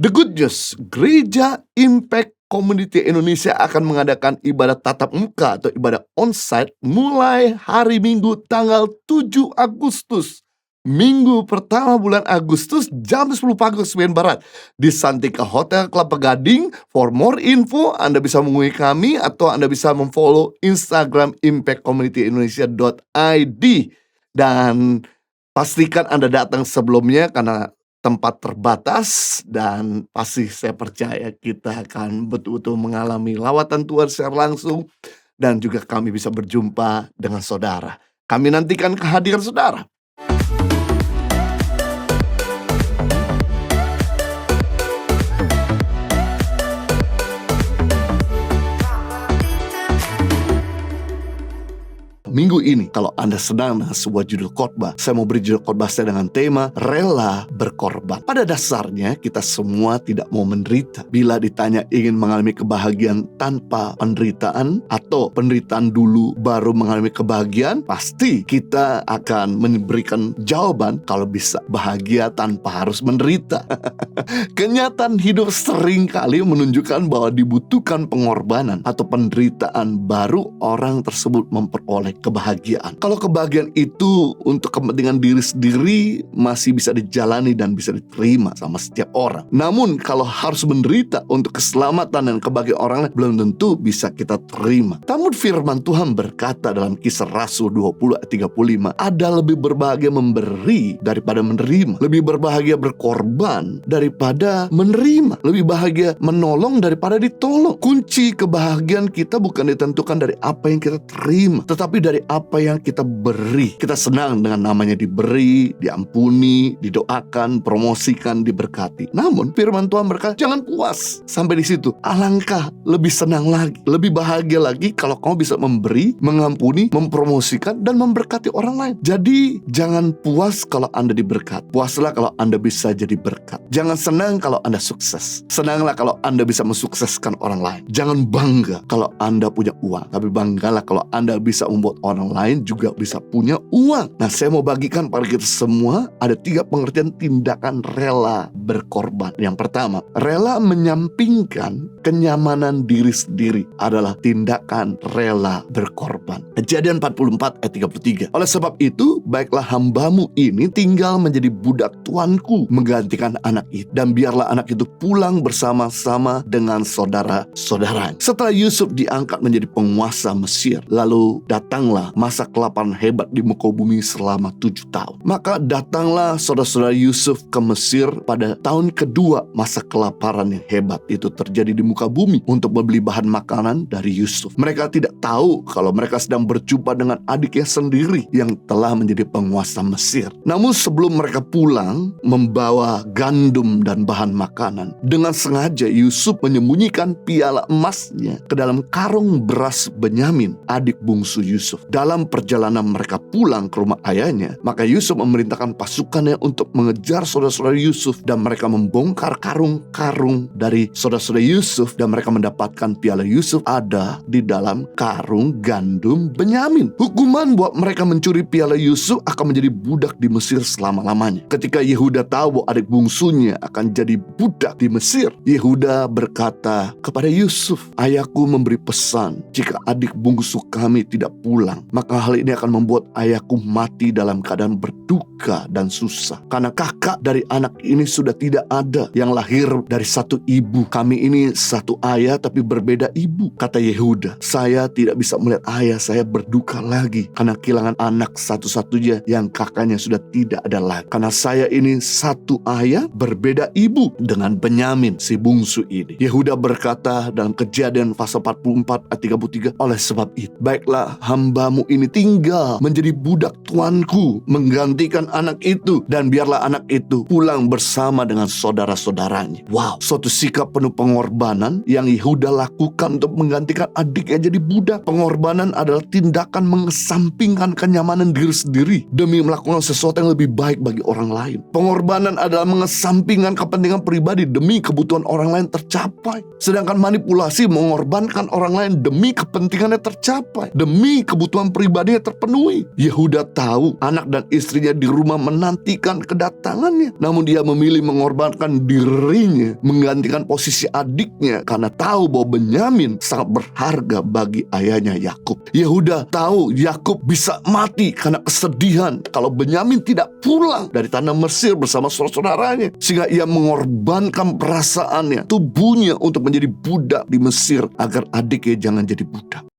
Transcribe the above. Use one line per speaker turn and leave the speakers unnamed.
The good news, Gereja Impact Community Indonesia akan mengadakan ibadah tatap muka atau ibadah onsite mulai hari Minggu tanggal 7 Agustus. Minggu pertama bulan Agustus jam 10 pagi waktu Sebagian Barat di Santika Hotel Kelapa Gading. For more info, Anda bisa menghubungi kami atau Anda bisa memfollow Instagram impactcommunityindonesia.id. Dan pastikan Anda datang sebelumnya karena tempat terbatas, dan pasti saya percaya kita akan betul-betul mengalami lawatan Tuhan secara langsung, dan juga kami bisa berjumpa dengan saudara. Kami nantikan kehadiran saudara. Minggu ini, kalau Anda senang dengan sebuah judul khotbah, saya mau beri judul khotbah saya dengan tema rela berkorban. Pada dasarnya, kita semua tidak mau menderita. Bila ditanya ingin mengalami kebahagiaan tanpa penderitaan, atau penderitaan dulu baru mengalami kebahagiaan, pasti kita akan memberikan jawaban kalau bisa bahagia tanpa harus menderita. Kenyataan hidup sering kali menunjukkan bahwa dibutuhkan pengorbanan atau penderitaan baru orang tersebut memperoleh kebahagiaan. Kalau kebahagiaan itu untuk kepentingan diri sendiri masih bisa dijalani dan bisa diterima sama setiap orang. Namun kalau harus menderita untuk keselamatan dan kebahagiaan orang lain, belum tentu bisa kita terima. Namun firman Tuhan berkata dalam Kisah Rasul 20 ayat 35, ada lebih berbahagia memberi daripada menerima, lebih berbahagia berkorban daripada menerima, lebih bahagia menolong daripada ditolong. Kunci kebahagiaan kita bukan ditentukan dari apa yang kita terima, tetapi dari apa yang kita beri. Kita senang dengan namanya diberi, diampuni, didoakan, promosikan, diberkati. Namun firman Tuhan berkata, jangan puas sampai di situ. Alangkah lebih senang lagi, lebih bahagia lagi kalau kamu bisa memberi, mengampuni, mempromosikan, dan memberkati orang lain. Jadi jangan puas kalau Anda diberkati. Puaslah kalau Anda bisa jadi berkat. Jangan senang kalau Anda sukses. Senanglah kalau Anda bisa mensukseskan orang lain. Jangan bangga kalau Anda punya uang, tapi banggalah kalau Anda bisa membuat orang lain juga bisa punya uang. Nah, saya mau bagikan pada kita semua ada 3 pengertian tindakan rela berkorban. Yang pertama, rela menyampingkan kenyamanan diri sendiri adalah tindakan rela berkorban. Kejadian 44 ayat 33. Oleh sebab itu, baiklah hambamu ini tinggal menjadi budak tuanku menggantikan anak itu, dan biarlah anak itu pulang bersama-sama dengan saudara-saudaranya. Setelah Yusuf diangkat menjadi penguasa Mesir, lalu datanglah masa kelaparan hebat di muka bumi selama 7 tahun. Maka datanglah saudara-saudara Yusuf ke Mesir pada tahun kedua masa kelaparan yang hebat itu terjadi di muka bumi untuk membeli bahan makanan dari Yusuf. Mereka tidak tahu kalau mereka sedang berjumpa dengan adiknya sendiri yang telah menjadi penguasa Mesir. Namun sebelum mereka pulang membawa gandum dan bahan makanan, dengan sengaja Yusuf menyembunyikan piala emasnya ke dalam karung beras Benyamin, adik bungsu Yusuf. Dalam perjalanan mereka pulang ke rumah ayahnya, maka Yusuf memerintahkan pasukannya untuk mengejar saudara-saudara Yusuf, dan mereka membongkar karung-karung dari saudara-saudara Yusuf, dan mereka mendapatkan piala Yusuf ada di dalam karung gandum Benyamin. Hukuman buat mereka mencuri piala Yusuf akan menjadi budak di Mesir selama-lamanya. Ketika Yehuda tahu bahwa adik bungsunya akan jadi budak di Mesir, Yehuda berkata kepada Yusuf, ayahku memberi pesan, jika adik bungsu kami tidak pulang, maka hal ini akan membuat ayahku mati dalam keadaan berduka dan susah. Karena kakak dari anak ini sudah tidak ada, yang lahir dari satu ibu. Kami ini satu ayah tapi berbeda ibu. Kata Yehuda, saya tidak bisa melihat ayah saya berduka lagi karena kehilangan anak satu-satunya yang kakaknya sudah tidak ada lagi. Karena saya ini satu ayah berbeda ibu dengan Benyamin si bungsu ini. Yehuda berkata dalam Kejadian pasal 44 ayat 33, oleh sebab itu baiklah hambamu ini tinggal menjadi budak tuanku menggantikan anak itu, dan biarlah anak itu pulang bersama dengan saudara-saudaranya. Wow, suatu sikap penuh pengorbanan pengorbanan yang Yehuda lakukan untuk menggantikan adiknya jadi budak. Pengorbanan adalah tindakan mengesampingkan kenyamanan diri sendiri demi melakukan sesuatu yang lebih baik bagi orang lain. Pengorbanan adalah mengesampingkan kepentingan pribadi demi kebutuhan orang lain tercapai. Sedangkan manipulasi mengorbankan orang lain demi kepentingannya tercapai, demi kebutuhan pribadinya terpenuhi. Yehuda tahu anak dan istrinya di rumah menantikan kedatangannya, namun dia memilih mengorbankan dirinya menggantikan posisi adiknya karena tahu bahwa Benyamin sangat berharga bagi ayahnya Yakub. Yehuda tahu Yakub bisa mati karena kesedihan kalau Benyamin tidak pulang dari tanah Mesir bersama saudara-saudaranya, sehingga ia mengorbankan perasaannya, tubuhnya untuk menjadi budak di Mesir agar adiknya jangan jadi budak.